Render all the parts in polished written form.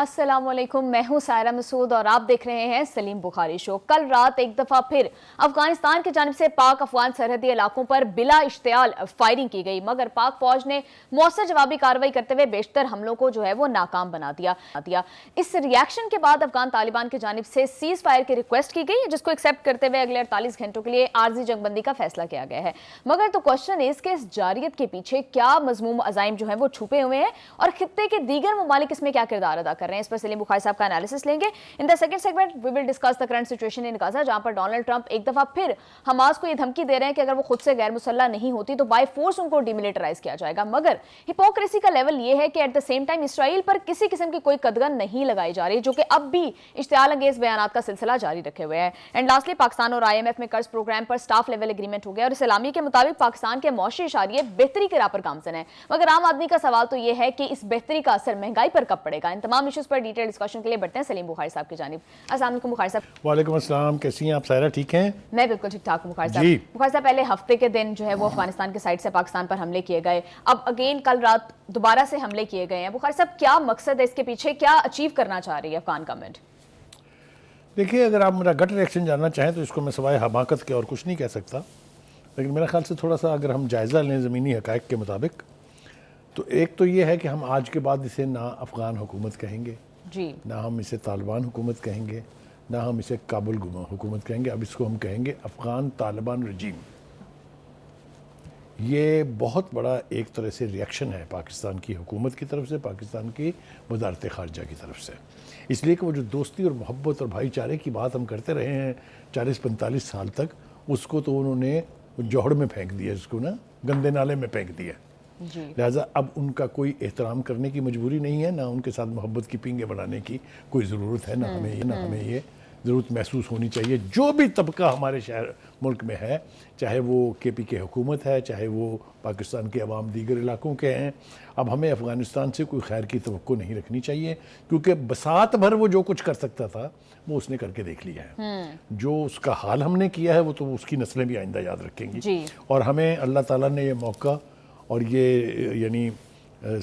السلام علیکم، میں ہوں سائرہ مسعود اور آپ دیکھ رہے ہیں سلیم بخاری شو۔ کل رات ایک دفعہ پھر افغانستان کی جانب سے پاک افغان سرحدی علاقوں پر بلا اشتعال فائرنگ کی گئی، مگر پاک فوج نے مؤثر جوابی کارروائی کرتے ہوئے بیشتر حملوں کو جو ہے وہ ناکام بنا دیا۔ اس ری ایکشن کے بعد افغان طالبان کی جانب سے سیز فائر کی ریکویسٹ کی گئی، جس کو ایکسیپٹ کرتے ہوئے اگلے 48 گھنٹوں کے لیے عارضی جنگ بندی کا فیصلہ کیا گیا ہے۔ مگر تو کوشچن اس کہ اس جارحیت کے پیچھے کیا مذموم عزائم جو ہیں وہ چھپے ہوئے ہیں اور خطے کے دیگر ممالک اس میں کیا کردار ادا کر رہے ہیں، اس پر سلیم بخاری صاحب کا انالیسس لیں گے۔ In the second segment we will discuss the current situation in Gaza, جہاں پر ڈونلڈ ٹرمپ ایک دفعہ پھر حماس کو یہ دھمکی دے رہے ہیں کہ اگر وہ خود سے غیر مسلح نہیں ہوتی تو بائی فورس ان کو ڈیملٹرائز کیا جائے گا۔ مگر ہپوکریسی کا لیول یہ ہے کہ ایٹ دا سیم ٹائم اسرائیل پر کسی قسم کی کوئی قدغن نہیں لگائی جا رہی، جو کہ اب بھی اشتعال انگیز بیانات کا سلسلہ جاری رکھے ہوئے ہے۔ اینڈ لاسٹلی پاکستان اور آئی ایم ایف میں قرض پروگرام پر سٹاف لیول ایگریمنٹ ہو گیا اور اس اعلامیے کے مطابق پاکستان کے معاشی اشاریے بہتری کے راہ پر گامزن ہے، مگر عام آدمی کا سوال تو یہ ہے کہ اس بہتری کا اثر مہنگائی پر کب پڑے گا۔ ان تمام ایشوز پر ڈیٹیل ڈسکشن کے لیے بڑھتے ہیں سلیم بخاری صاحب کی جانب۔ السلام علیکم بخاری صاحب۔ وعلیکم السلام، کیسی ہیں آپ سائرہ؟ ٹھیک ہیں؟ میں بالکل ٹھیک ٹھاک ہوں بخاری صاحب۔ جی بخاری صاحب، پہلے ہفتے کے دن جو ہے وہ افغانستان کے سائڈ سے پاکستان پر حملے کیے گئے، اب اگین کل رات دوبارہ سے حملے کیے گئے ہیں۔ بخاری صاحب، کیا مقصد ہے اس کے پیچھے، کیا اچیو کرنا چاہ رہی ہے افغان گورنمنٹ؟ دیکھیے، اگر آپ میرا گٹ ریئیکشن جاننا چاہیں تو اس کو میں سوائے حماقت کے اور کچھ نہیں کہہ سکتا، لیکن میرے خیال سے تھوڑا سا اگر ہم جائزہ لیں زمینی حقائق کے مطابق، تو ایک تو یہ ہے کہ ہم آج کے بعد اسے نہ افغان حکومت کہیں گے، جی، نہ ہم اسے طالبان حکومت کہیں گے، نہ ہم اسے کابل حکومت کہیں گے، اب اس کو ہم کہیں گے افغان طالبان رجیم۔ یہ بہت بڑا ایک طرح سے ریئیکشن ہے پاکستان کی حکومت کی طرف سے، پاکستان کی وزارت خارجہ کی طرف سے، اس لیے کہ وہ جو دوستی اور محبت اور بھائی چارے کی بات ہم کرتے رہے ہیں 40-45 سال تک، اس کو تو انہوں نے جوہڑ میں پھینک دیا، اس کو نا گندے نالے میں پھینک دیا۔ لہٰذا اب ان کا کوئی احترام کرنے کی مجبوری نہیں ہے، نہ ان کے ساتھ محبت کی پینگیں بنانے کی کوئی ضرورت ہے، نہ ہمیں یہ ضرورت محسوس ہونی چاہیے۔ جو بھی طبقہ ہمارے ملک میں ہے، چاہے وہ کے پی کے حکومت ہے، چاہے وہ پاکستان کے عوام دیگر علاقوں کے ہیں، اب ہمیں افغانستان سے کوئی خیر کی توقع نہیں رکھنی چاہیے، کیونکہ بساط بھر وہ جو کچھ کر سکتا تھا وہ اس نے کر کے دیکھ لیا ہے۔ جو اس کا حال ہم نے کیا ہے وہ تو اس کی نسلیں بھی آئندہ یاد رکھیں گی، اور ہمیں اللہ تعالیٰ نے یہ موقع اور یہ یعنی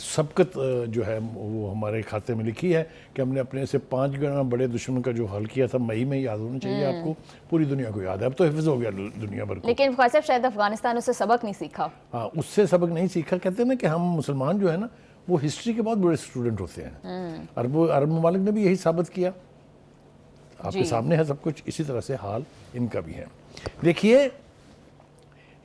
سبقت جو ہے وہ ہمارے کھاتے میں لکھی ہے کہ ہم نے اپنے سے 5 گنا بڑے دشمن کا جو حل کیا تھا مئی میں، یاد ہونا چاہیے آپ کو، پوری دنیا کو یاد ہے، اب تو حفظ ہو گیا دنیا بھر کو۔ لیکن بخاری صاحب، شاید افغانستان اس سے سبق نہیں سیکھا۔ ہاں، اس سے سبق نہیں سیکھا۔ کہتے ہیں نا کہ ہم مسلمان جو ہے نا وہ ہسٹری کے بہت بڑے اسٹوڈنٹ ہوتے ہیں، عرب ممالک نے بھی یہی ثابت کیا، آپ کے سامنے ہے سب کچھ، اسی طرح سے حال ان کا بھی ہے۔ دیکھیے،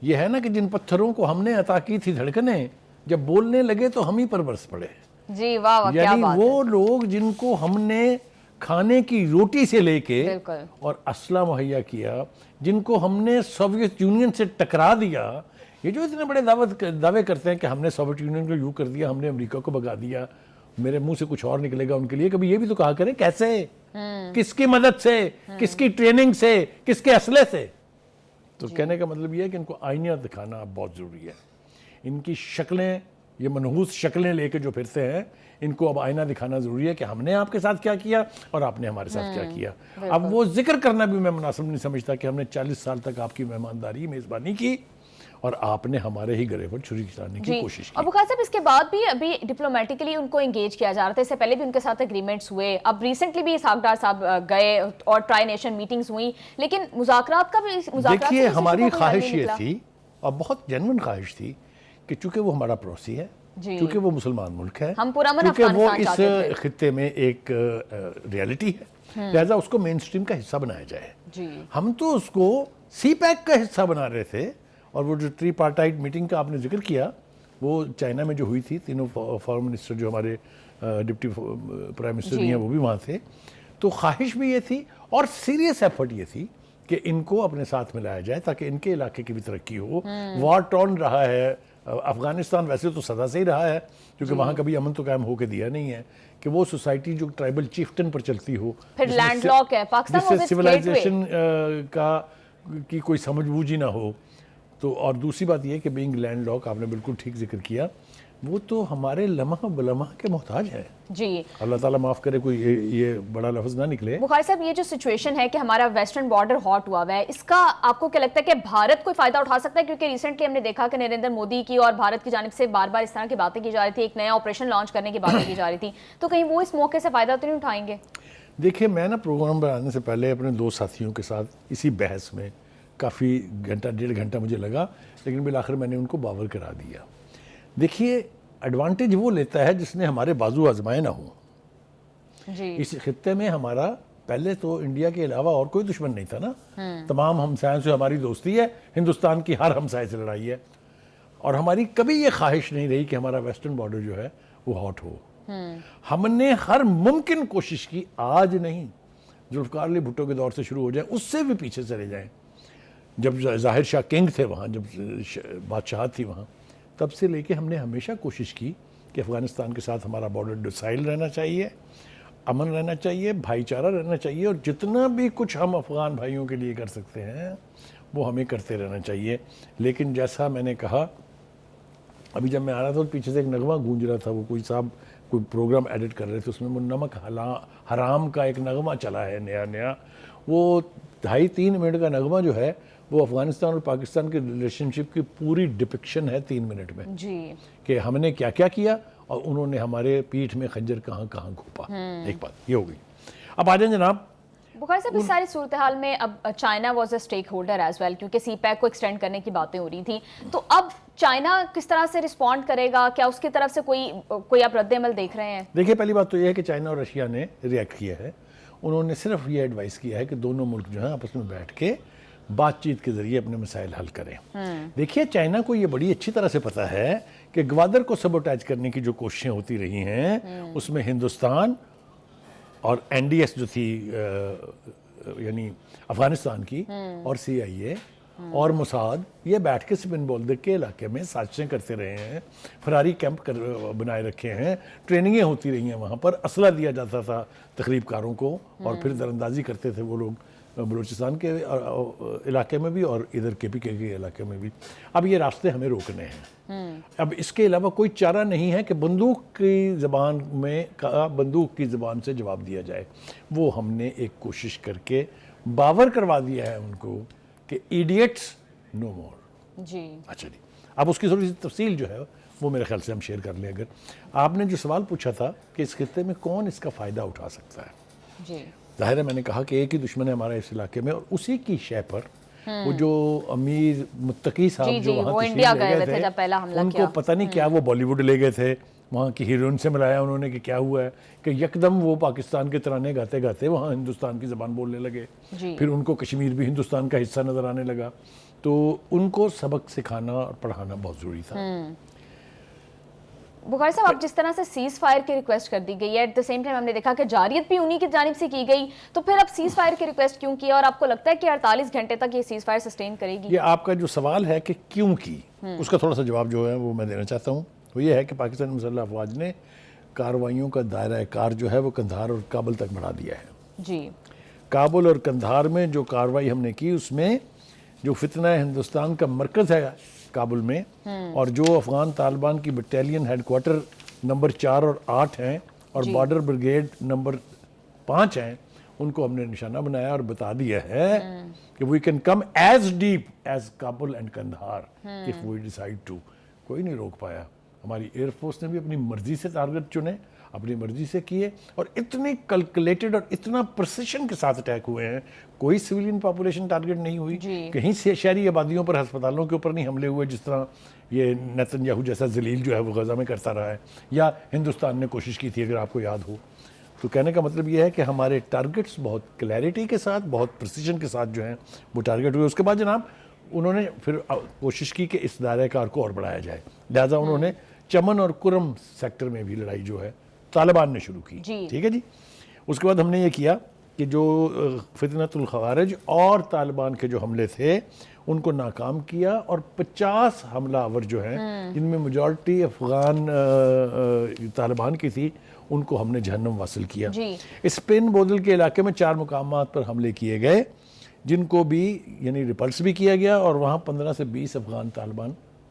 یہ ہے نا کہ جن پتھروں کو ہم نے عطا کی تھی دھڑکنیں، جب بولنے لگے تو ہم ہی پر برس پڑے۔ جی واہ واہ، کیا یعنی بات ہے۔ وہ لوگ جن کو ہم نے کھانے کی روٹی سے لے کے اور اسلحہ مہیا کیا، جن کو ہم نے سوویت یونین سے ٹکرا دیا، یہ جو اتنے بڑے دعوے کرتے ہیں کہ ہم نے سوویت یونین کو یوں کر دیا، ہم نے امریکہ کو بھگا دیا، میرے منہ سے کچھ اور نکلے گا ان کے لیے، کبھی یہ بھی تو کہا کریں کیسے، کس کی مدد سے، کس کی ٹریننگ سے، کس کے اسلحے سے۔ تو کہنے کا مطلب یہ ہے کہ ان کو آئینہ دکھانا بہت ضروری ہے۔ ان کی شکلیں، یہ منحوس شکلیں لے کے جو پھرتے ہیں، ان کو اب آئینہ دکھانا ضروری ہے کہ ہم نے آپ کے ساتھ کیا کیا اور آپ نے ہمارے ساتھ کیا کیا۔ اب وہ ذکر کرنا بھی میں مناسب نہیں سمجھتا کہ ہم نے 40 سال تک آپ کی مہمانداری میزبانی کی اور آپ نے ہمارے ہی گلے پر چھری چلانے کی کوشش کی۔ اب بخاری صاحب، اس کے بعد بھی ابھی ڈپلومیٹکلی ان کو انگیج کیا جا رہا تھا، اس سے پہلے بھی ان کے ساتھ اگریمنٹس ہوئے، اب ریسنٹلی بھی اسحاق ڈار صاحب گئے اور ٹرائی نیشن میٹنگز ہوئیں، لیکن مذاکرات کا بھی دیکھیے، ہماری خواہش یہ تھی اور بہت جینوئن خواہش تھی کہ چونکہ وہ ہمارا پڑوسی ہے، چونکہ وہ مسلمان ملک ہے، چونکہ وہ اس خطے میں ایک ریالٹی ہے، لہذا اس کو مین سٹریم کا حصہ بنایا جائے۔ ہم تو اس کو سی پیک کا حصہ بنا رہے تھے، اور وہ جو ٹری پارٹائٹ میٹنگ کا آپ نے ذکر کیا، وہ چائنا میں جو ہوئی تھی، تینوں فارن منسٹر جو ہمارے ڈپٹی پرائم منسٹر ہیں وہ بھی وہاں تھے، تو خواہش بھی یہ تھی اور سیریس ایفرٹ یہ تھی کہ ان کو اپنے ساتھ میں لایا جائے تاکہ ان کے علاقے کی بھی ترقی ہو۔ وار ٹورن رہا ہے افغانستان، ویسے تو سدا سے ہی رہا ہے، کیونکہ وہاں کبھی امن تو قائم ہو کے دیا نہیں ہے، کہ وہ سوسائٹی جو ٹرائبل چیفٹن پر چلتی ہو، پھر لینڈ لاک ہے پاکستان، جس سے سویلائزیشن کی کوئی سمجھ بوجھ ہی نہ ہو۔ تو اور دوسری بات یہ کہ بینگ لینڈ لاک، آپ نے بالکل ٹھیک ذکر کیا، وہ تو ہمارے لمحہ بلمحہ کے محتاج ہیں. جی اللہ تعالیٰ معاف کرے کوئی یہ بڑا لفظ نہ نکلے. بخاری صاحب، یہ جو سچویشن ہے کہ ہمارا ویسٹرن بارڈر ہاٹ ہوا ہے، اس کا آپ کو کیا لگتا ہے کہ بھارت کوئی فائدہ اٹھا سکتا ہے؟ کیونکہ ریسنٹلی ہم نے دیکھا کہ نریندر مودی کی اور بھارت کی جانب سے بار بار اس طرح کی باتیں کی جا رہی تھی، ایک نیا آپریشن لانچ کرنے کی باتیں کی جا رہی تھی، تو کہیں وہ اس موقع سے فائدہ تو نہیں اٹھائیں گے؟ دیکھیے، میں نا پروگرام بنانے سے پہلے اپنے 2 ساتھیوں کے ساتھ اسی بحث میں کافی گھنٹہ 1.5 گھنٹہ مجھے لگا، لیکن بالآخر میں نے ان کو باور کرا دیا. دیکھیے، ایڈوانٹیج وہ لیتا ہے جس نے ہمارے بازو آزمائے نہ ہوں. جی اس خطے میں ہمارا پہلے تو انڈیا کے علاوہ اور کوئی دشمن نہیں تھا نا. تمام ہمسایوں سے ہماری دوستی ہے، ہندوستان کی ہر ہمسائے سے لڑائی ہے، اور ہماری کبھی یہ خواہش نہیں رہی کہ ہمارا ویسٹرن بارڈر جو ہے وہ ہاٹ ہو. ہم نے ہر ممکن کوشش کی، آج نہیں، ذوالفقار علی بھٹو کے دور سے شروع ہو جائے، اس سے بھی پیچھے چلے جائیں، جب ظاہر شاہ کنگ تھے وہاں، جب بادشاہت تھی وہاں، تب سے لے کے ہم نے ہمیشہ کوشش کی کہ افغانستان کے ساتھ ہمارا بارڈر ڈوسائل رہنا چاہیے، امن رہنا چاہیے، بھائی چارہ رہنا چاہیے، اور جتنا بھی کچھ ہم افغان بھائیوں کے لیے کر سکتے ہیں وہ ہمیں کرتے رہنا چاہیے. لیکن جیسا میں نے کہا، ابھی جب میں آ رہا تھا پیچھے سے ایک نغمہ گونج رہا تھا، وہ کوئی صاحب کوئی پروگرام ایڈٹ کر رہے تھے، اس میں وہ نمک حرام کا ایک نغمہ چلا ہے نیا. وہ 2.5-3 منٹ کا نغمہ جو ہے وہ افغانستان اور پاکستان کے ریلیشن شپ کی پوری ڈپکشن ہے 3 منٹ میں، جی کہ ہم نے کیا کیا کیا اور انہوں نے ہمارے پیٹھ میں خنجر کہاں کہاں گھوپا. ایک بات یہ ہو گئی. اب آ جائیں جناب. بخاری صاحب، اس ساری صورتحال میں اب China was a stakeholder as well, کیونکہ سی پیک کو ایکسٹینڈ کرنے کی باتیں ہو رہی تھیں، تو اب چائنا کس طرح سے رسپونڈ کرے گا؟ کیا اس کی طرف سے کوئی آپ رد عمل دیکھ رہے ہیں؟ دیکھیے، پہلی بات تو یہ ہے کہ چائنا اور رشیا نے ریئیکٹ کیا ہے. انہوں نے صرف یہ ایڈوائز کیا ہے کہ دونوں ملک جو ہیں آپس میں بیٹھ کے بات چیت کے ذریعے اپنے مسائل حل کریں. دیکھیے، چائنا کو یہ بڑی اچھی طرح سے پتہ ہے کہ گوادر کو سبوٹائج کرنے کی جو کوششیں ہوتی رہی ہیں، اس میں ہندوستان اور این ڈی ایس جو تھی یعنی افغانستان کی، اور سی آئی اے اور موساد، یہ بیٹھ کے سپن بولدک کے علاقے میں سازشیں کرتے رہے ہیں، فراری کیمپ بنائے رکھے ہیں، ٹریننگیں ہوتی رہی ہیں وہاں پر، اسلحہ دیا جاتا تھا تخریب کاروں کو، اور پھر دراندازی کرتے تھے وہ لوگ بلوچستان کے علاقے میں بھی اور ادھر کے پی کے علاقے میں بھی. اب یہ راستے ہمیں روکنے ہیں. اب اس کے علاوہ کوئی چارہ نہیں ہے کہ بندوق کی زبان میں بندوق کی زبان سے جواب دیا جائے. وہ ہم نے ایک کوشش کر کے باور کروا دیا ہے ان کو کہ ایڈیٹس نو مور. جی اچھا جی، اب اس کی تھوڑی سی تفصیل جو ہے وہ میرے خیال سے ہم شیئر کر لیں. اگر آپ نے جو سوال پوچھا تھا کہ اس خطے میں کون اس کا فائدہ اٹھا سکتا ہے، جی ظاہر ہے میں نے کہا کہ ایک ہی دشمن ہے ہمارا اس علاقے میں، اور اسی کی شے پر وہ جو امیر متقی صاحب جو وہاں انڈیا تشریف لے گئے گئے تھے جب پہلا تھے، حملہ ان کیا، کو پتہ نہیں کیا وہ بالی ووڈ لے گئے تھے، وہاں کی ہیروئن سے ملایا انہوں نے کہ کیا ہوا ہے، کہ یکدم وہ پاکستان کے ترانے گاتے گاتے وہاں ہندوستان کی زبان بولنے لگے. پھر ان کو کشمیر بھی ہندوستان کا حصہ نظر آنے لگا. تو ان کو سبق سکھانا اور پڑھانا بہت ضروری تھا. بخاری صاحب، اب جس طرح سے سیز فائر کی ریکویسٹ کر دی گئی ہے، ایٹ دا سیم ٹائم ہم نے دیکھا کہ جاریت بھی انہی کی جانب سے کی گئی، تو پھر اب سیز فائر کی ریکویسٹ کیوں کی، اور آپ کو لگتا ہے کہ 48 گھنٹے تک یہ سیز فائر سسٹین کرے گی؟ یہ آپ کا جو سوال ہے کہ کیوں کی، اس کا تھوڑا سا جواب جو ہے وہ میں دینا چاہتا ہوں. وہ یہ ہے کہ پاکستان مسلح افواج نے کارروائیوں کا دائرہ کار جو ہے وہ قندھار اور کابل تک بڑھا دیا ہے. جی کابل اور قندھار میں جو کارروائی ہم نے کی، اس میں جو فتنہ ہندوستان کا مرکز ہے کابل میں، اور جو افغان طالبان کی بٹالین ہیڈ کوارٹر نمبر 4 اور 8 ہیں، اور بارڈر بریگیڈ نمبر 5 ہیں، ان کو ہم نے نشانہ بنایا اور بتا دیا ہے کہ we can come as deep as Kabul and Kandahar if we decide to. کوئی نہیں روک پایا. ہماری ایئر فورس نے بھی اپنی مرضی سے ٹارگٹ چنے، اپنی مرضی سے کیے، اور اتنے کیلکولیٹڈ اور اتنا پرسیشن کے ساتھ اٹیک ہوئے ہیں. کوئی سویلین پاپولیشن ٹارگٹ نہیں ہوئی، کہیں سے شہری آبادیوں پر، ہسپتالوں کے اوپر نہیں حملے ہوئے جس طرح یہ نیتن یاہو جیسا ذلیل جو ہے وہ غزہ میں کرتا رہا ہے، یا ہندوستان نے کوشش کی تھی اگر آپ کو یاد ہو. تو کہنے کا مطلب یہ ہے کہ ہمارے ٹارگٹس بہت کلیئرٹی کے ساتھ، بہت پرسیشن کے ساتھ جو ہیں وہ ٹارگٹ ہوئے. اس کے بعد جناب انہوں نے پھر کوشش کی کہ اس دائرہ کار کو اور بڑھایا جائے، لہٰذا انہوں نے چمن اور کرم سیکٹر میں بھی لڑائی جو ہے طالبان نے شروع کی. ٹھیک ہے جی. اس کے بعد ہم نے یہ کیا کہ جو فتنۃ الخوارج اور طالبان کے جو حملے تھے ان کو ناکام کیا، اور 50 حملہ آور جو ہیں جن میں میجورٹی افغان طالبان کی تھی، ان کو ہم نے جہنم واصل کیا. اسپین بودل کے علاقے میں 4 مقامات پر حملے کیے گئے، جن کو بھی یعنی ریپلس بھی کیا گیا، اور وہاں 15 سے 20 Afghan Taliban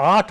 8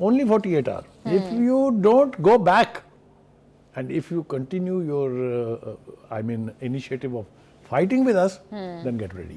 only 48 hours. If you don't go back and if you continue your initiative of fighting with us, then get ready.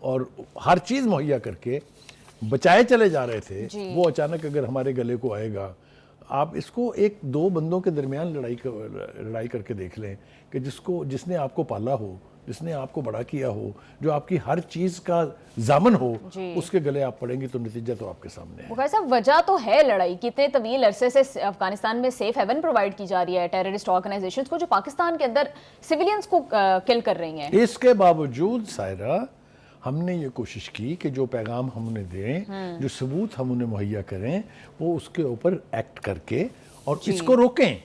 اور ہر چیز مہیا کر کے بچائے چلے جا رہے تھے، وہ اچانک اگر ہمارے گلے کو آئے گا، آپ اس کو ایک دو بندوں کے درمیان لڑائی کر کے دیکھ لیں کہ جس نے آپ کو پالا ہو، جس نے آپ کو بڑا کیا ہو، جو آپ کی ہر چیز کا ضامن ہو، اس کے گلے آپ پڑیں گی تو نتیجہ تو آپ کے سامنے ہے۔ بخاری صاحب، وجہ تو ہے لڑائی، کتنے طویل عرصے سے افغانستان میں سیف ہیون پرووائڈ کی جا رہی ہے ٹیررسٹ آرگنائزیشنز کو جو پاکستان کے اندر سویلینز کو کل کر رہی ہیں۔ اس کے باوجود سائرہ ہم نے یہ کوشش کی کہ جو پیغام ہم انہیں دیں، جو ثبوت ہم انہیں مہیا کریں، وہ اس کے اوپر ایکٹ کر کے اور اس کو روکیں۔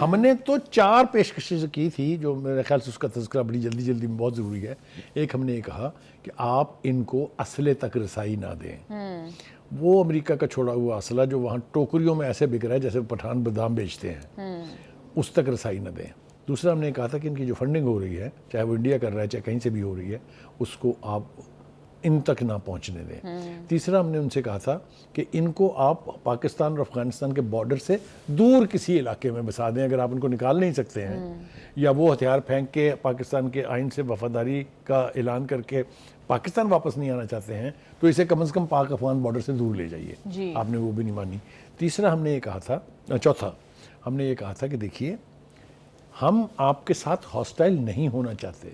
ہم نے تو 4 پیشکشیں کی تھی جو میرے خیال سے اس کا تذکرہ بڑی جلدی میں بہت ضروری ہے۔ ایک ہم نے یہ کہا کہ آپ ان کو اسلحے تک رسائی نہ دیں، وہ امریکہ کا چھوڑا ہوا اسلحہ جو وہاں ٹوکریوں میں ایسے بک رہا ہے جیسے پٹھان بادام بیچتے ہیں، اس تک رسائی نہ دیں۔ دوسرا ہم نے کہا تھا کہ ان کی جو فنڈنگ ہو رہی ہے، چاہے وہ انڈیا کر رہا ہے چاہے کہیں سے بھی ہو رہی ہے، اس کو آپ ان تک نہ پہنچنے دیں۔ تیسرا ہم نے ان سے کہا تھا کہ ان کو آپ پاکستان اور افغانستان کے بارڈر سے دور کسی علاقے میں بسا دیں، اگر آپ ان کو نکال نہیں سکتے ہیں یا وہ ہتھیار پھینک کے پاکستان کے آئین سے وفاداری کا اعلان کر کے پاکستان واپس نہیں آنا چاہتے ہیں تو اسے کم از کم پاک افغان بارڈر سے دور لے جائیے۔ آپ نے وہ بھی نہیں مانی۔ تیسرا ہم نے یہ کہا تھا، چوتھا ہم نے یہ کہا تھا کہ دیکھیے ہم آپ کے ساتھ ہاسٹائل نہیں ہونا چاہتے،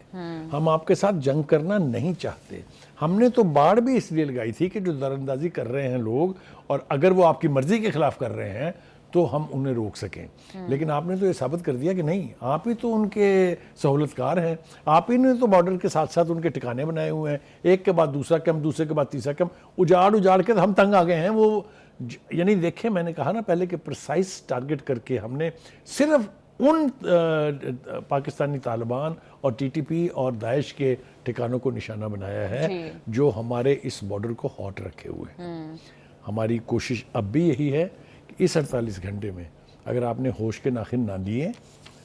ہم آپ کے ساتھ جنگ کرنا نہیں چاہتے۔ ہم نے تو باڑ بھی اس لیے لگائی تھی کہ جو در اندازی کر رہے ہیں لوگ، اور اگر وہ آپ کی مرضی کے خلاف کر رہے ہیں تو ہم انہیں روک سکیں۔ لیکن آپ نے تو یہ ثابت کر دیا کہ نہیں، آپ ہی تو ان کے سہولت کار ہیں، آپ ہی نے تو بارڈر کے ساتھ ساتھ ان کے ٹھکانے بنائے ہوئے ہیں، ایک کے بعد دوسرا کیمپ، دوسرے کے بعد تیسرا کیمپ، اجاڑ کے ہم تنگ آ گئے ہیں۔ وہ یعنی دیکھیں، میں نے کہا نا پہلے کہ پرسائز ٹارگٹ کر کے ہم نے صرف ان پاکستانی طالبان اور ٹی ٹی پی اور داعش کے ٹھکانوں کو نشانہ بنایا ہے جو ہمارے اس بارڈر کو ہاٹ رکھے ہوئے ہیں۔ ہماری کوشش اب بھی یہی ہے کہ اس 48 گھنٹے میں اگر آپ نے ہوش کے ناخن نہ لیے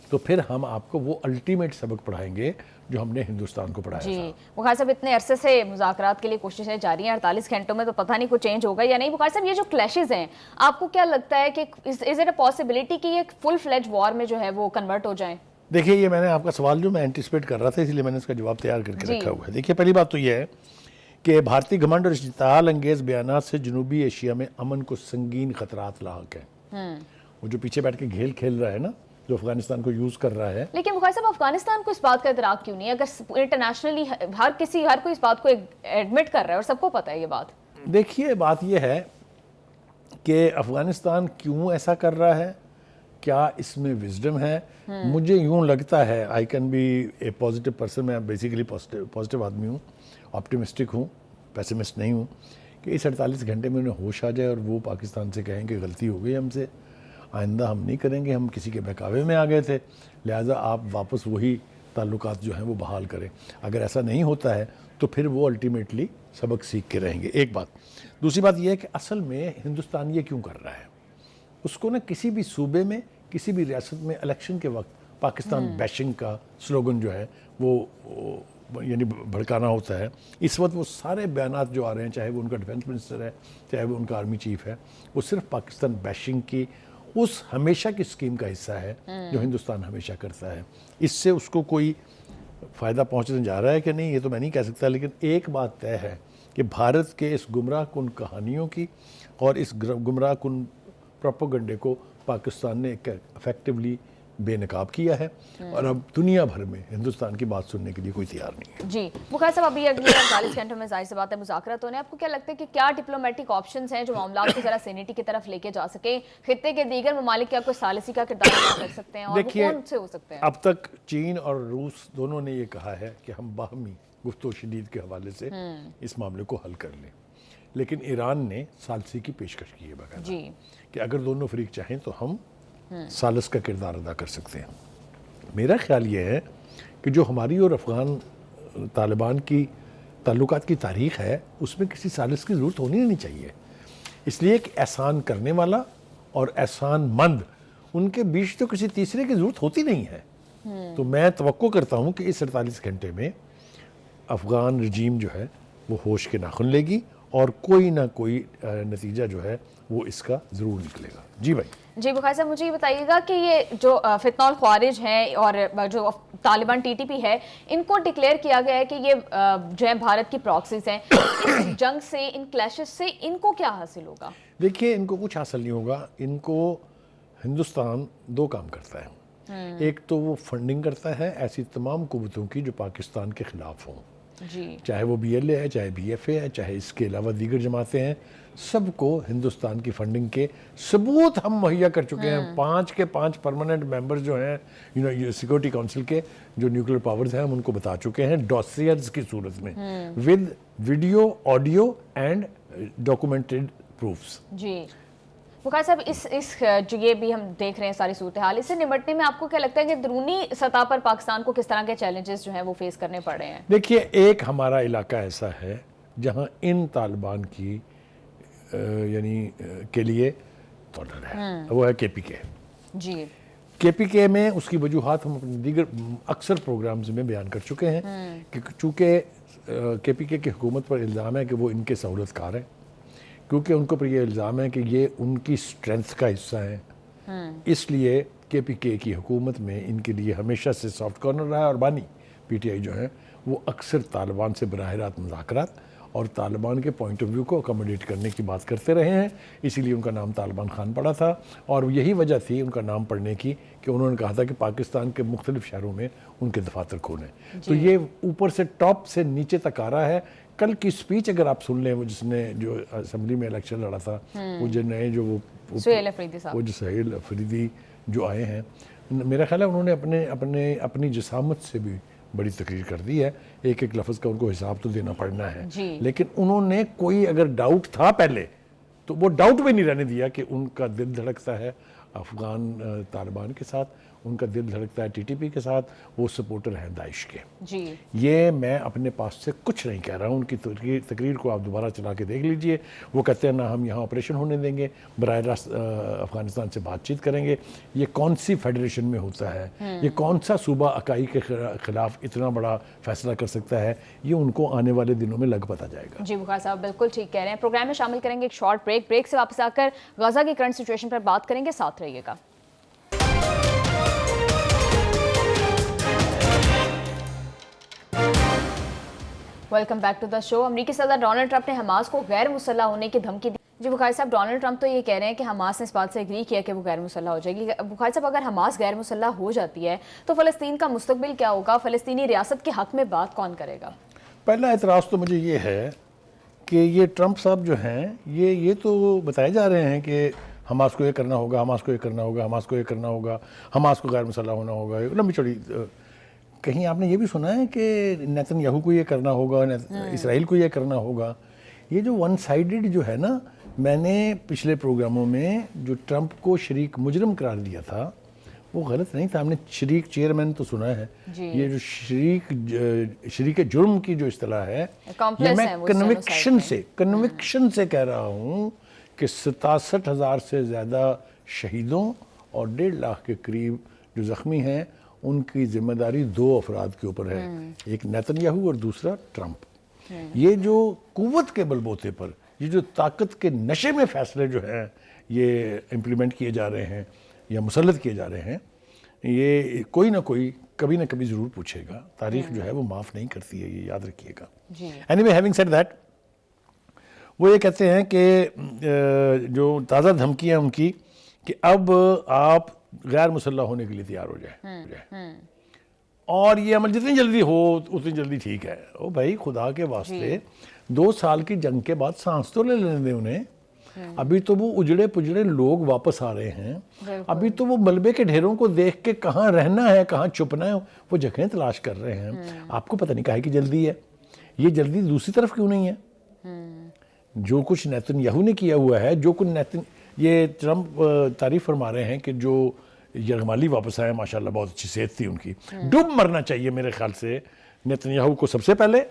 تو پھر ہم آپ کو وہ الٹیمیٹ سبق پڑھائیں گے جو ہم نے ہندوستان کو پڑھایا تھا۔ بخاری صاحب، اتنے عرصے سے مذاکرات کے لیے کوششیں جاری ہیں، 48 گھنٹوں میں تو پتہ نہیں کوئی چینج ہوگا یا نہیں۔ بخاری صاحب، یہ جو کلیشز ہیں، آپ کو کیا لگتا ہے کہ از اٹ اے پاسبلٹی کہ یہ فل فلیج وار میں جو ہے وہ کنورٹ ہو جائیں؟ دیکھیے، یہ میں نے آپ کا سوال جو میں اینٹیسپیٹ کر رہا تھا، اس لیے میں نے اس کا جواب تیار کر کے رکھا ہوا ہے۔ دیکھیے، پہلی بات تو یہ ہے کہ بھارتی گھمنڈ اور اشتعال انگیز بیانات سے جنوبی ایشیا میں امن کو سنگین خطرات لاحق ہیں۔ وہ جو پیچھے بیٹھ کے گھیل کھیل رہا ہے نا، جو افغانستان کو یوز کر رہا ہے۔ لیکن بخاری صاحب، افغانستان کو اس بات کا ادراک کیوں نہیں؟ اگر انٹرنیشنلی ہر کوئی اس بات کو ایڈمٹ کر رہا ہے اور سب کو پتہ ہے یہ بات۔ دیکھیے، بات یہ ہے کہ افغانستان کیوں ایسا کر رہا ہے، کیا اس میں وزڈم ہے؟ مجھے یوں لگتا ہے، I can be a positive person, میں بیسیکلی پازیٹیو آدمی ہوں، آپٹیمسٹک ہوں، پیسمسٹ نہیں ہوں، کہ اس 48 گھنٹے میں انہیں ہوش آ جائے اور وہ پاکستان سے کہیں کہ غلطی ہو گئی ہم سے، آئندہ ہم نہیں کریں گے، ہم کسی کے بہکاوے میں آ گئے تھے، لہٰذا آپ واپس وہی تعلقات جو ہیں وہ بحال کریں۔ اگر ایسا نہیں ہوتا ہے تو پھر وہ الٹیمیٹلی سبق سیکھ کے رہیں گے، ایک بات۔ دوسری بات یہ ہے کہ اصل میں ہندوستان یہ کیوں کر رہا ہے؟ اس کو نا کسی بھی صوبے میں، کسی بھی ریاست میں الیکشن کے وقت پاکستان بیشنگ کا سلوگن جو ہے وہ یعنی بھڑکانا ہوتا ہے۔ اس وقت وہ سارے بیانات جو آ رہے ہیں، چاہے وہ ان کا ڈیفنس منسٹر ہے، چاہے وہ ان کا آرمی چیف ہے، وہ صرف پاکستان بیشنگ کی اس ہمیشہ کی اسکیم کا حصہ ہے جو ہندوستان ہمیشہ کرتا ہے۔ اس سے اس کو کوئی فائدہ پہنچنے جا رہا ہے کہ نہیں، یہ تو میں نہیں کہہ سکتا، لیکن ایک بات طے ہے کہ بھارت کے اس گمراہ کن کہانیوں کی اور اس گمراہ کن پروپیگنڈے کو پاکستان نے افیکٹولی بے نقاب کیا ہے، اور اب دنیا بھر میں ہندوستان کی بات سننے کے لیے کوئی تیار نہیں ہے۔ جی بخاری صاحب، ابھی اگلے 48 گھنٹوں میں ظاہر سی بات ہے مذاکرات ہونے، آپ کو کیا لگتا ہے کہ کیا ڈپلومیٹک آپشنز ہیں جو معاملات کو ذرا سینیٹی کی طرف لے کے جا سکیں؟ خطے کے دیگر ممالک کیا کوئی ثالثی کا کردار ادا کر سکتے ہیں، اور وہ کون سے ہو سکتے ہیں؟ اب تک چین اور روس دونوں نے یہ کہا ہے کہ ہم باہمی گفت و شنید کے حوالے سے اس معاملے کو حل کر لیں، لیکن ایران نے ثالثی کی پیشکش کی ہے باقاعدہ کہ اگر دونوں فریق چاہیں تو ہم ثالث کا کردار ادا کر سکتے ہیں۔ میرا خیال یہ ہے کہ جو ہماری اور افغان طالبان کی تعلقات کی تاریخ ہے، اس میں کسی ثالث کی ضرورت ہونی نہیں چاہیے، اس لیے کہ احسان کرنے والا اور احسان مند، ان کے بیچ تو کسی تیسرے کی ضرورت ہوتی نہیں ہے۔ تو میں توقع کرتا ہوں کہ اس 48 گھنٹے میں افغان رجیم جو ہے وہ ہوش کے ناخن لے گی اور کوئی نہ کوئی نتیجہ جو ہے وہ اس کا ضرور نکلے گا. جی بھائی. جی بخاری صاحب مجھے یہ بتائیے گا کہ یہ جو فتنہ الخوارج ہیں اور جو طالبان ٹی ٹی پی ہے ان کو ڈکلیئر کیا گیا ہے کہ یہ جو ہے بھارت کی پراکسیز ہیں, اس جنگ سے, ان کلیشز سے ان کو کیا حاصل ہوگا؟ دیکھیے ان کو کچھ حاصل نہیں ہوگا. ان کو ہندوستان دو کام کرتا ہے. ایک تو وہ فنڈنگ کرتا ہے ایسی تمام قوتوں کی جو پاکستان کے خلاف ہوں, جی, چاہے وہ بی ایل اے ہے, چاہے بی ایف اے ہے, چاہے اس کے علاوہ دیگر جماعتیں ہیں, سب کو ہندوستان کی فنڈنگ کے ثبوت ہم مہیا کر چکے ہیں. 5 کے 5 پرماننٹ ممبر جو ہیں سیکورٹی کونسل کے جو نیوکلیر پاورز ہیں ہم ان کو بتا چکے ہیں ڈوسیئرز کی صورت میں with video, audio and documented proofs. جی بخاری صاحب اس جو یہ بھی ہم دیکھ رہے ہیں ساری صورتحال, اس سے نمٹنے میں آپ کو کیا لگتا ہے کہ درونی سطح پر پاکستان کو کس طرح کے چیلنجز جو ہیں وہ فیس کرنے پڑ رہے ہیں؟ دیکھیے ایک ہمارا علاقہ ایسا ہے جہاں ان طالبان کی یعنی کے لیے ہے, وہ ہے کے پی کے. جی, کے پی کے میں اس کی وجوہات ہم اپنے دیگر اکثر پروگرامز میں بیان کر چکے ہیں کہ چونکہ کے پی کے حکومت پر الزام ہے کہ وہ ان کے سہولت کار ہیں, کیونکہ ان کو پر یہ الزام ہے کہ یہ ان کی سٹرینتھ کا حصہ ہیں, اس لیے کے پی کے کی حکومت میں ان کے لیے ہمیشہ سے سافٹ کارنر رہا ہے. اور بانی پی ٹی آئی جو ہیں وہ اکثر طالبان سے براہ راست مذاکرات اور طالبان کے پوائنٹ آف ویو کو اکوموڈیٹ کرنے کی بات کرتے رہے ہیں. اسی لیے ان کا نام طالبان خان پڑا تھا, اور یہی وجہ تھی ان کا نام پڑنے کی کہ انہوں نے کہا تھا کہ پاکستان کے مختلف شہروں میں ان کے دفاتر کھولیں. تو یہ اوپر سے ٹاپ سے نیچے تک آ رہا ہے. کل کی سپیچ اگر آپ سن لیں, وہ جس نے جو اسمبلی میں الیکشن لڑا تھا, وہ جو نئے جو وہ جو سہیل افریدی جو آئے ہیں, میرا خیال ہے انہوں نے اپنی جسامت سے بھی بڑی تقریر کر دی ہے. ایک ایک لفظ کا ان کو حساب تو دینا پڑنا ہے, لیکن انہوں نے کوئی اگر ڈاؤٹ تھا پہلے تو وہ ڈاؤٹ بھی نہیں رہنے دیا کہ ان کا دل دھڑکتا ہے افغان طالبان کے ساتھ, ان کا دل دھڑکتا ہے ٹی ٹی پی کے ساتھ, وہ سپورٹر ہیں داعش کے. جی, یہ میں اپنے پاس سے کچھ نہیں کہہ رہا ہوں, ان کی تقریر کو آپ دوبارہ چلا کے دیکھ لیجئے. وہ کہتے ہیں نہ ہم یہاں آپریشن ہونے دیں گے, براہ راست افغانستان سے بات چیت کریں گے. یہ کون سی فیڈریشن میں ہوتا ہے, یہ کون سا صوبہ اکائی کے خلاف اتنا بڑا فیصلہ کر سکتا ہے, یہ ان کو آنے والے دنوں میں لگ پتا جائے گا. جی بخاری صاحب بالکل ٹھیک کہہ رہے ہیں. پروگرام میں شامل کریں گے ایک شارٹ بریک سے واپس آ کر غزہ کی کرنٹ سچویشن پر بات کریں گے, ساتھ رہیے گا. ویلکم بیک ٹو دا شو. امریکی صدر ڈونلڈ ٹرمپ نے حماس کو غیر مسلح ہونے کی دھمکی دی. جی بخاری صاحب, ڈونلڈ ٹرمپ تو یہ کہہ رہے ہیں کہ حماس نے اس بات سے اگری کیا کہ وہ غیر مسلح ہو جائے گی. بخاری صاحب اگر حماس غیر مسلح ہو جاتی ہے تو فلسطین کا مستقبل کیا ہوگا؟ فلسطینی ریاست کے حق میں بات کون کرے گا؟ پہلا اعتراض تو مجھے یہ ہے کہ یہ ٹرمپ صاحب جو ہیں یہ تو بتائے جا رہے ہیں کہ حماس کو یہ کرنا ہوگا, حماس کو یہ کرنا ہوگا, حماس کو یہ کرنا ہوگا, حماس کو غیر مسلح ہونا ہوگا. لمبی چوڑی کہیں آپ نے یہ بھی سنا ہے کہ نیتن یاہو کو یہ کرنا ہوگا, اسرائیل کو یہ کرنا ہوگا. یہ جو ون سائیڈڈ جو ہے نا, میں نے پچھلے پروگراموں میں جو ٹرمپ کو شریک مجرم قرار دیا تھا وہ غلط نہیں تھا. ہم نے شریک چیئرمین تو سنا ہے, یہ جو شریک جرم کی جو اصطلاح ہے یہ میں کنوکشن سے کہہ رہا ہوں کہ 67,000 سے زیادہ شہیدوں اور 1.5 لاکھ کے قریب جو زخمی ہیں ان کی ذمہ داری 2 افراد کے اوپر ہے, ایک نیتن یاہو اور دوسرا ٹرمپ. یہ جو قوت کے بل بوتے پر, یہ جو طاقت کے نشے میں فیصلے جو ہیں یہ امپلیمنٹ کیے جا رہے ہیں یا مسلط کیے جا رہے ہیں, یہ کوئی نہ کوئی کبھی نہ کبھی ضرور پوچھے گا. تاریخ جو ہے وہ معاف نہیں کرتی ہے, یہ یاد رکھیے گا. Anyway having said that, وہ یہ کہتے ہیں کہ جو تازہ دھمکی ہے ان کی کہ اب آپ غیر مسلح ہونے کے لیے تیار ہو جائیں اور یہ عمل جتنی جلدی ہو اتنی جلدی ٹھیک ہے. او بھائی خدا کے واسطے 2 سال کی جنگ کے بعد سانس تو لے لینے دیں انہیں. ابھی تو وہ اجڑے پجڑے لوگ واپس آ رہے ہیں, ابھی تو وہ ملبے کے ڈھیروں کو دیکھ کے کہاں رہنا ہے کہاں چھپنا ہے وہ جگہیں تلاش کر رہے ہیں. آپ کو پتہ نہیں کہا کہ جلدی ہے, یہ جلدی دوسری طرف کیوں نہیں ہے؟ جو کچھ نیتن یاہو نے کیا ہوا ہے, جو کچھ یہ ٹرمپ تعریف فرما رہے ہیں کہ جو یرغمالی واپس آئے ماشاءاللہ بہت اچھی صحت تھی ان کی. ڈوب مرنا چاہیے میرے خیال سے نیتن یاہو کو سب سے پہلے,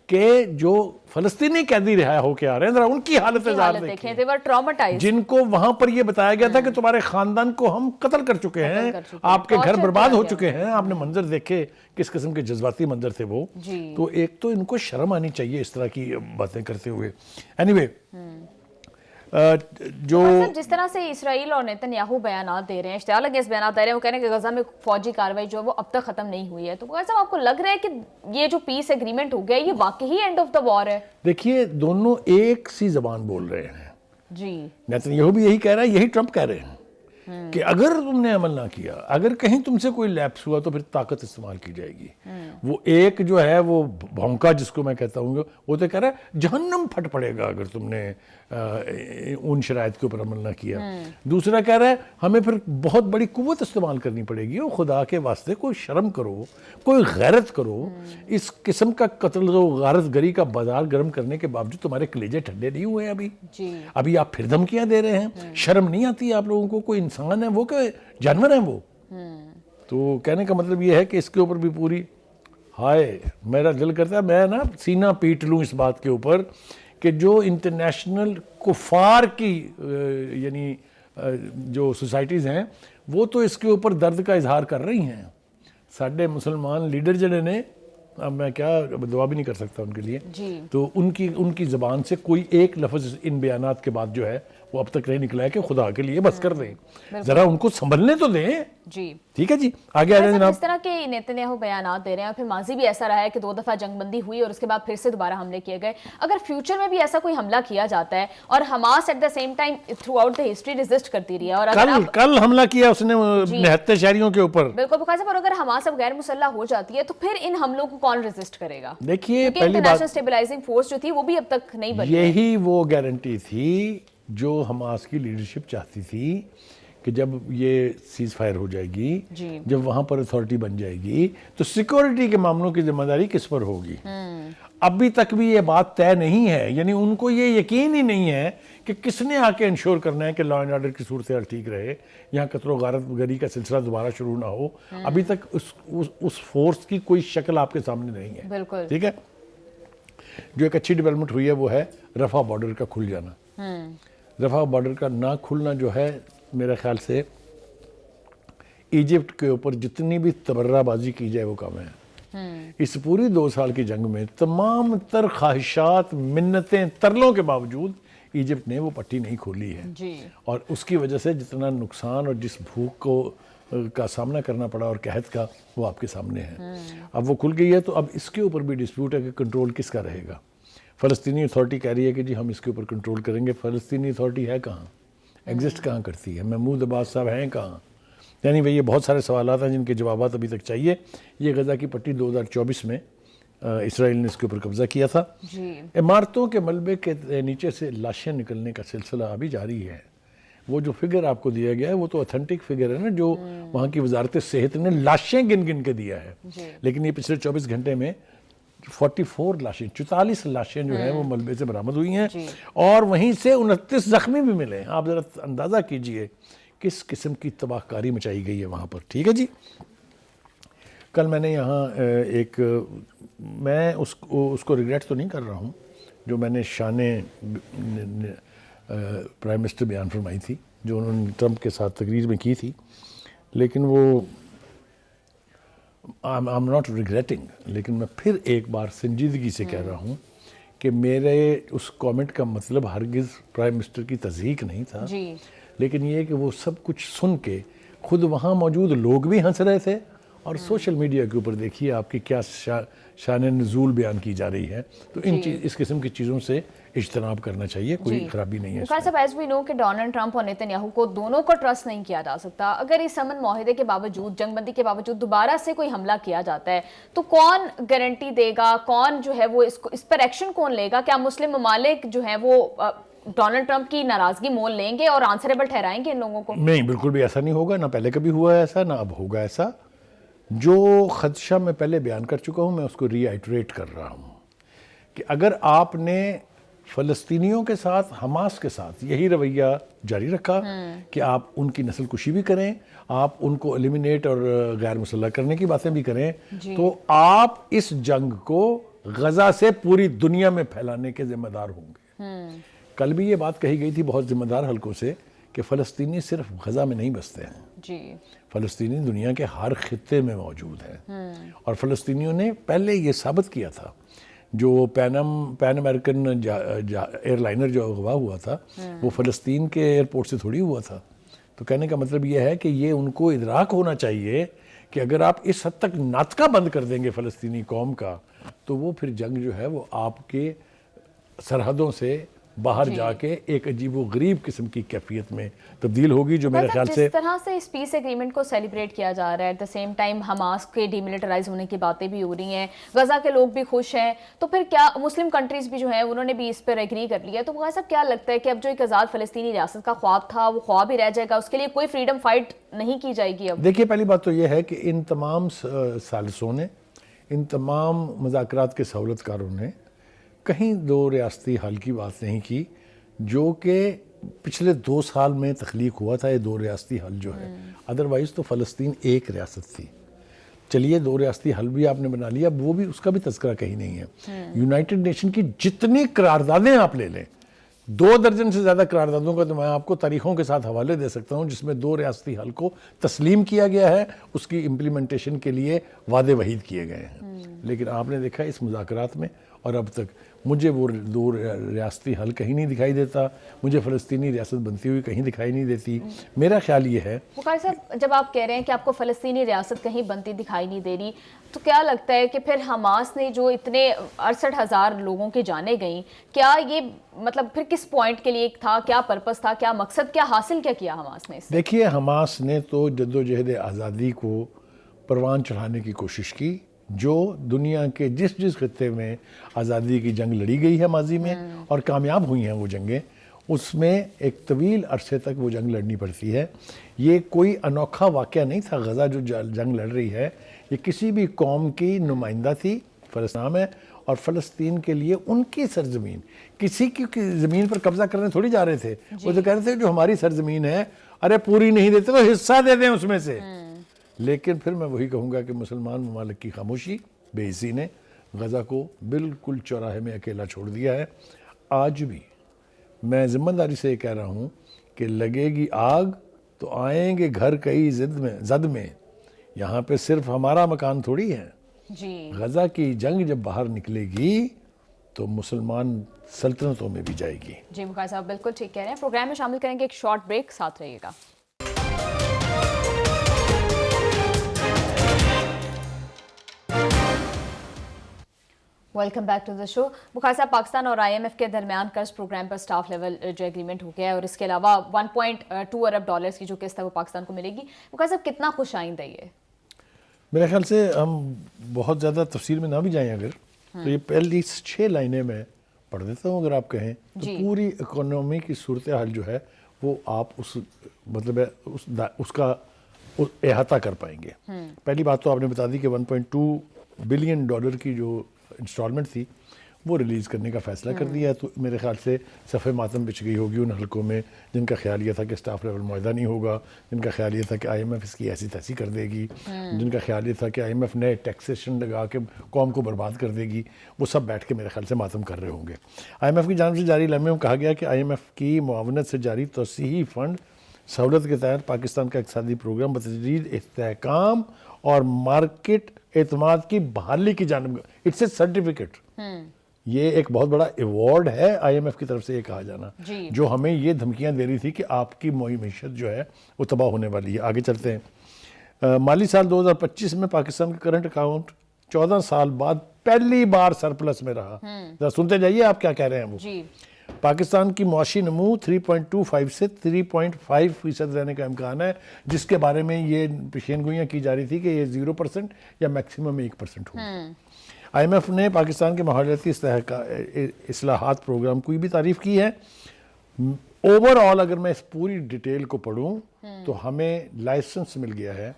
کہ جو فلسطینی قیدی رہا ہو کے آ رہے ہیں ذرا ان کی حالت دیکھیں، they were traumatized. جن کو وہاں پر یہ بتایا گیا تھا کہ تمہارے خاندان کو ہم قتل کر چکے ہیں، آپ کے گھر برباد ہو چکے ہیں. آپ نے منظر دیکھے کس قسم کے جذباتی منظر تھے وہ. تو ایک تو ان کو شرم آنی چاہیے اس طرح کی باتیں کرتے ہوئے. اینی وے جو جس طرح سے اسرائیل اور نیتن یاہو بیانات دے رہے ہیں، اشتعال انگیز بیانات دے رہے ہیں، وہ کہہ رہے ہیں کہ غزہ میں فوجی کارروائی جو ہے وہ اب تک ختم نہیں ہوئی ہے. تو صاحب آپ کو لگ رہا ہے کہ یہ جو پیس ایگریمنٹ ہو گیا یہ واقعی اینڈ آف دا وار ہے؟ دیکھیے دونوں ایک سی زبان بول رہے ہیں. جی نیتن یاہو بھی یہی کہہ رہا ہے، یہی ٹرمپ کہہ رہے ہیں کہ اگر تم نے عمل نہ کیا، اگر کہیں تم سے کوئی لیپس ہوا تو پھر طاقت استعمال کی جائے گی. وہ ایک جو ہے وہ بھونکا جس کو میں کہتا ہوں وہ تو کہہ رہا ہے جہنم پھٹ پڑے گا اگر تم نے ان شرائط کے اوپر عمل نہ کیا. دوسرا کہہ رہا ہے ہمیں پھر بہت بڑی قوت استعمال کرنی پڑے گی. خدا کے واسطے کوئی شرم کرو، کوئی غیرت کرو. اس قسم کا قتل و غارت گری کا بازار گرم کرنے کے باوجود تمہارے کلیجے ٹھنڈے نہیں ہوئے ابھی آپ پھر دھمکیاں دے رہے ہیں. شرم نہیں آتی آپ لوگوں کو؟ کوئی انسان ہے وہ کہ جانور ہیں وہ؟ تو کہنے کا مطلب یہ ہے کہ اس کے اوپر بھی پوری ہائے میرا دل کرتا ہے میں نا سینہ پیٹ لوں اس بات کے اوپر کہ جو انٹرنیشنل کفار کی یعنی جو سوسائٹیز ہیں وہ تو اس کے اوپر درد کا اظہار کر رہی ہیں. ساڈے مسلمان لیڈر جڑے نے، اب میں کیا دعا بھی نہیں کر سکتا ان کے لیے، تو ان کی زبان سے کوئی ایک لفظ ان بیانات کے بعد جو ہے وہ اب تک نہیں نکلا ہے کہ خدا کے لیے بس کر دیں، ذرا ان کو سنبھلنے تو دیں. ٹھیک ہے جی، آگے آ جائیں جناب. اس طرح کے نیتن یاہو بیانات دے رہے ہیں، پھر ماضی بھی ایسا رہا ہے کہ 2 دفعہ جنگ بندی ہوئی اور اس کے بعد پھر سے دوبارہ حملے کیے گئے. اگر فیوچر میں بھی ایسا کوئی حملہ کیا جاتا ہے اور Hamas at the same time throughout the history resist کرتی رہی ہے، اور کل حملہ کیا اس نے 79 شہریوں کے اوپر. بالکل بخار صاحب، اور اگر حماس اب غیر مسلح ہو جاتی ہے تو پھر ان حملوں کو کون ریزسٹ کرے گا؟ دیکھیے پہلی بات انٹرنیشنل اسٹیبلائزنگ فورس جو تھی وہ بھی اب تک نہیں بنی. یہی وہ گارنٹی تھی جو حماس کی لیڈرشپ چاہتی تھی کہ جب یہ سیز فائر ہو جائے گی، جب وہاں پر اتھارٹی بن جائے گی تو سیکورٹی کے معاملوں کی ذمہ داری کس پر ہوگی. ابھی تک بھی یہ بات طے نہیں ہے، یعنی ان کو یہ یقین ہی نہیں ہے کہ کس نے آ کے انشور کرنا ہے کہ لا اینڈ آرڈر کی صورتحال ٹھیک رہے، یہاں قتل و غارت گری کا سلسلہ دوبارہ شروع نہ ہو. ابھی تک اس فورس کی کوئی شکل آپ کے سامنے نہیں ہے. بالکل ٹھیک ہے. جو ایک اچھی ڈیولپمنٹ ہوئی ہے وہ ہے رفح بارڈر کا کھل جانا. رفح بارڈر کا نہ کھلنا جو ہے میرے خیال سے ایجپٹ کے اوپر جتنی بھی تبرہ بازی کی جائے وہ کم ہے. اس پوری 2 سال کی جنگ میں تمام تر خواہشات، منتیں، ترلوں کے باوجود ایجپٹ نے وہ پٹی نہیں کھولی ہے. اور اس کی وجہ سے جتنا نقصان اور جس بھوک کا سامنا کرنا پڑا اور قحط کا، وہ آپ کے سامنے ہے. اب وہ کھل گئی ہے تو اب اس کے اوپر بھی ڈسپیوٹ ہے کہ کنٹرول کس کا رہے گا. فلسطینی اتھارٹی کہہ رہی ہے کہ جی ہم اس کے اوپر کنٹرول کریں گے. فلسطینی اتھارٹی ہے کہاں؟ ایگزسٹ کہاں کرتی ہے؟ محمود عباس صاحب ہیں کہاں؟ یعنی یہ بہت سارے سوالات ہیں جن کے جوابات ابھی تک چاہیے. یہ غزہ کی پٹی 2024 میں اسرائیل نے اس کے اوپر قبضہ کیا تھا. عمارتوں کے ملبے کے نیچے سے لاشیں نکلنے کا سلسلہ ابھی جاری ہے. وہ جو فگر آپ کو دیا گیا ہے وہ تو اتھینٹک فگر ہے نا، جو وہاں کی وزارت صحت نے لاشیں گن گن کے دیا ہے. لیکن یہ پچھلے 24 گھنٹے میں 44 لاشیں، 44 لاشیں جو ہیں وہ ملبے سے برآمد ہوئی ہیں، اور وہیں سے 29 زخمی بھی ملے ہیں. آپ ذرا اندازہ کیجئے کس قسم کی تباہ کاری مچائی گئی ہے وہاں پر. ٹھیک ہے جی. کل میں نے یہاں میں اس کو ریگریٹ تو نہیں کر رہا ہوں جو میں نے شان پرائم منسٹر بیان فرمائی تھی جو انہوں نے ٹرمپ کے ساتھ تقریر میں کی تھی، لیکن وہ I'm not regretting، لیکن میں پھر ایک بار سنجیدگی سے کہہ رہا ہوں کہ میرے اس کامنٹ کا مطلب ہرگز پرائم منسٹر کی تضحیک نہیں تھا، لیکن یہ کہ وہ سب کچھ سن کے خود وہاں موجود لوگ بھی ہنس رہے تھے، اور سوشل میڈیا کے اوپر دیکھیے آپ کی کیا شان نزول بیان کی جا رہی ہے. تو اس قسم کی چیزوں سے اجتناب کرنا چاہیے، کوئی خرابی نہیں ہے. صاحب ایز وی نو کہ ڈونلڈ ٹرمپ اور نیتن یاہو کو دونوں کو ٹرسٹ نہیں کیا جا سکتا. اگر اس امن معاہدے کے باوجود، جنگ بندی کے باوجود دوبارہ سے کوئی حملہ کیا جاتا ہے تو کون گارنٹی دے گا، کون جو ہے وہ اس پر ایکشن کون لے گا؟ کیا مسلم ممالک جو ہیں وہ ڈونلڈ ٹرمپ کی ناراضگی مول لیں گے اور آنسریبل ٹھہرائیں گے ان لوگوں کو؟ نہیں، بالکل بھی ایسا نہیں ہوگا. نہ پہلے کبھی ہوا ہے ایسا، نہ اب ہوگا ایسا. جو خدشہ میں پہلے بیان کر چکا ہوں میں اس کو ری آئٹریٹ کر رہا ہوں کہ اگر آپ نے فلسطینیوں کے ساتھ، حماس کے ساتھ یہی رویہ جاری رکھا کہ آپ ان کی نسل کشی بھی کریں، آپ ان کو ایلیمینیٹ اور غیر مسلح کرنے کی باتیں بھی کریں، تو آپ اس جنگ کو غزہ سے پوری دنیا میں پھیلانے کے ذمہ دار ہوں گے. کل بھی یہ بات کہی گئی تھی بہت ذمہ دار حلقوں سے کہ فلسطینی صرف غزہ میں نہیں بستے ہیں جی. فلسطینی دنیا کے ہر خطے میں موجود ہیں. اور فلسطینیوں نے پہلے یہ ثابت کیا تھا. جو پین امریکن ایئر لائنر جو اغوا ہوا تھا وہ فلسطین کے ایئرپورٹ سے تھوڑی ہوا تھا. تو کہنے کا مطلب یہ ہے کہ یہ ان کو ادراک ہونا چاہیے کہ اگر آپ اس حد تک ناطقہ بند کر دیں گے فلسطینی قوم کا تو وہ پھر جنگ جو ہے وہ آپ کے سرحدوں سے باہر جا کے ایک عجیب و غریب قسم کی کیفیت میں تبدیل ہوگی جو میرے خیال سے جس طرح سے اس پیس ایگریمنٹ کو سیلیبریٹ کیا جا رہا ہے at the same time Hamas کے ڈی ملٹرائز ہونے کی باتیں بھی ہو رہی ہیں, غزہ کے لوگ بھی خوش ہیں, تو پھر کیا مسلم کنٹریز بھی جو ہیں انہوں نے بھی اس پر ایگری کر لیا, تو صاحب کیا لگتا ہے کہ اب جو ایک آزاد فلسطینی ریاست کا خواب تھا وہ خواب ہی رہ جائے گا, اس کے لیے کوئی فریڈم فائٹ نہیں کی جائے گی اب؟ دیکھیے پہلی بات تو یہ ہے کہ ان تمام ثالثوں نے, ان تمام مذاکرات کے سہولت کاروں نے کہیں دو ریاستی حل کی بات نہیں کی جو کہ پچھلے 2 سال میں تخلیق ہوا تھا. یہ 2 ریاستی حل جو ہے ادروائز تو فلسطین ایک ریاست تھی. چلیے 2 ریاستی حل بھی آپ نے بنا لیا, وہ بھی اس کا بھی تذکرہ کہیں نہیں ہے. یونائٹڈ نیشن کی جتنی قراردادیں آپ لے لیں, 2 درجن سے زیادہ قراردادوں کا تو میں آپ کو تاریخوں کے ساتھ حوالے دے سکتا ہوں جس میں 2 ریاستی حل کو تسلیم کیا گیا ہے, اس کی امپلیمنٹیشن کے لیے وعدے وعید کیے گئے ہیں. لیکن آپ نے دیکھا اس مذاکرات میں اور اب تک مجھے وہ 2 ریاستی حل کہیں نہیں دکھائی دیتا, مجھے فلسطینی ریاست بنتی ہوئی کہیں دکھائی نہیں دیتی. میرا خیال یہ ہے بخاری صاحب, جب آپ کہہ رہے ہیں کہ آپ کو فلسطینی ریاست کہیں بنتی دکھائی نہیں دے رہی, تو کیا لگتا ہے کہ پھر حماس نے جو اتنے 68,000 لوگوں کی جانیں گئیں, کیا یہ مطلب پھر کس پوائنٹ کے لیے تھا, کیا پرپس تھا, کیا مقصد, کیا حاصل کیا کیا حماس نے اس سے؟ دیکھیے حماس نے تو جدوجہد آزادی کو پروان چڑھانے کی کوشش کی جو دنیا کے جس خطے میں آزادی کی جنگ لڑی گئی ہے ماضی میں اور کامیاب ہوئی ہیں وہ جنگیں, اس میں ایک طویل عرصے تک وہ جنگ لڑنی پڑتی ہے. یہ کوئی انوکھا واقعہ نہیں تھا. غزہ جو جنگ لڑ رہی ہے یہ کسی بھی قوم کی نمائندہ تھی, فلسطین ہے, اور فلسطین کے لیے ان کی سرزمین, کسی کی زمین پر قبضہ کرنے تھوڑی جا رہے تھے. وہ تو کہہ رہے تھے جو ہماری سرزمین ہے, ارے پوری نہیں دیتے تو حصہ دے دیں اس میں سے. لیکن پھر میں وہی کہوں گا کہ مسلمان ممالک کی خاموشی, بے حسی نے غزہ کو بالکل چوراہے میں اکیلا چھوڑ دیا ہے. آج بھی میں ذمہ داری سے یہ کہہ رہا ہوں کہ لگے گی آگ تو آئیں گے گھر کئی زد میں, یہاں پہ صرف ہمارا مکان تھوڑی ہے. جی. غزہ کی جنگ جب باہر نکلے گی تو مسلمان سلطنتوں میں بھی جائے گی. جی بخاری صاحب بالکل ٹھیک کہہ رہے ہیں. پروگرام میں شامل کریں گے ایک شارٹ بریک, ساتھ رہیے گا. ویلکم بیک ٹو دا شو. بخاری صاحب, پاکستان اور آئی ایم ایف کے درمیان قرض پروگرام پر سٹاف لیول جو ایگریمنٹ ہو گیا ہے اور اس کے علاوہ 1.2 ارب ڈالرز کی جو قسط ہے وہ پاکستان کو ملے گی. بخاری صاحب کتنا خوش آئند ہے یہ؟ میرے خیال سے ہم بہت زیادہ تفصیل میں نہ بھی جائیں اگر تو یہ پہلی 6 لائنیں میں پڑھ دیتا ہوں اگر آپ کہیں تو پوری اکانومی کی صورتحال جو ہے وہ آپ اس مطلب اس کا احاطہ کر پائیں گے. پہلی بات تو آپ نے بتا دی کہ 1.2 بلین ڈالر کی جو انسٹالمنٹ تھی وہ ریلیز کرنے کا فیصلہ کر دیا ہے. تو میرے خیال سے صفحہ ماتم بچ گئی ہوگی ان حلقوں میں جن کا خیال یہ تھا کہ سٹاف لیول معاہدہ نہیں ہوگا, جن کا خیال یہ تھا کہ آئی ایم ایف اس کی ایسی تیسی کر دے گی, جن کا خیال یہ تھا کہ آئی ایم ایف نئے ٹیکسیشن لگا کے قوم کو برباد کر دے گی. وہ سب بیٹھ کے میرے خیال سے ماتم کر رہے ہوں گے. آئی ایم ایف کی جانب سے جاری اعلامیہ میں کہا گیا کہ آئی ایم ایف کی معاونت سے جاری توسیعی فنڈ سہولت کے تحت پاکستان کا اقتصادی پروگرام بتدریج استحکام اور مارکیٹ اعتماد کی بحالی کی جانب, اٹس اے سرٹیفکیٹ. یہ ایک بہت بڑا ایوارڈ ہے آئی ایم ایف کی طرف سے یہ کہا جانا جو ہمیں یہ دھمکیاں دے رہی تھی کہ آپ کی معیشت جو ہے وہ تباہ ہونے والی ہے. آگے چلتے ہیں. مالی سال 2025 میں پاکستان کا کرنٹ اکاؤنٹ 14 سال بعد پہلی بار سرپلس میں رہا. ذرا سنتے جائیے آپ کیا کہہ رہے ہیں. وہ پاکستان کی معاشی نمو 3.25 سے 3.5% رہنے کا امکان ہے, جس کے بارے میں یہ پیشین گوئیاں کی جا رہی تھی کہ یہ 0% یا میکسیمم 1% ہوگا. آئی ایم ایف نے پاکستان کے ماحولیاتی اصلاحات پروگرام کی بھی تعریف کی ہے. اوور آل اگر میں اس پوری ڈیٹیل کو پڑھوں تو ہمیں لائسنس مل گیا ہے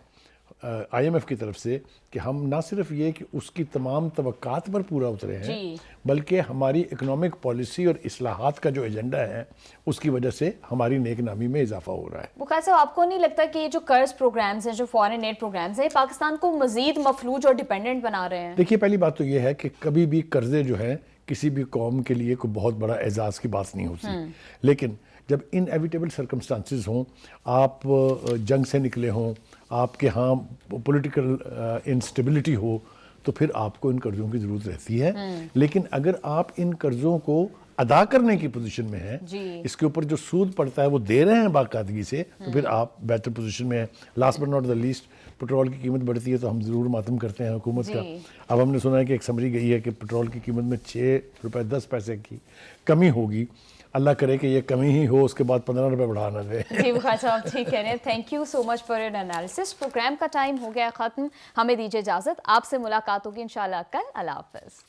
IMF کی طرف سے کہ ہم نہ صرف یہ کہ اس کی تمام توقعات پر پورا اترے ہیں جی بلکہ ہماری اکنامک پالیسی اور اصلاحات کا جو ایجنڈا ہے اس کی وجہ سے ہماری نیک نامی میں اضافہ ہو رہا ہے۔ بخاری صاحب، آپ کو نہیں لگتا کہ یہ جو قرض پروگرامز ہیں، جو فارن ایڈ پروگرامز ہیں، پاکستان کو مزید مفلوج اور ڈیپینڈنٹ بنا رہے ہیں؟ دیکھیے، پہلی بات تو یہ ہے کہ کبھی بھی قرضے جو ہیں کسی بھی قوم کے لیے کوئی بہت بڑا اعزاز کی بات نہیں ہوتی، لیکن جب انیویٹیبل سرکمسٹانسز ہوں، آپ جنگ سے نکلے ہوں، آپ کے ہاں پولیٹیکل انسٹیبلٹی ہو، تو پھر آپ کو ان قرضوں کی ضرورت رہتی ہے۔ لیکن اگر آپ ان قرضوں کو ادا کرنے کی پوزیشن میں ہیں، اس کے اوپر جو سود پڑتا ہے وہ دے رہے ہیں باقاعدگی سے، تو پھر آپ بہتر پوزیشن میں ہیں۔ Last but not the least, petrol کی قیمت بڑھتی ہے تو ہم ضرور ماتم کرتے ہیں حکومت کا۔ اب ہم نے سنا ہے کہ ایک سمری گئی ہے کہ پٹرول کی قیمت میں 6 روپے 10 پیسے کی کمی ہوگی۔ اللہ کرے کہ یہ کمی ہی ہو، اس کے بعد 15 روپے بڑھا نہ دے۔ جی بخاری صاحب ٹھیک کہہ رہے ہیں۔ Thank you so much for your analysis. Programme کا ٹائم ہو گیا ختم، ہمیں دیجیے اجازت، آپ سے ملاقات ہوگی انشاءاللہ کل۔ اللہ حافظ۔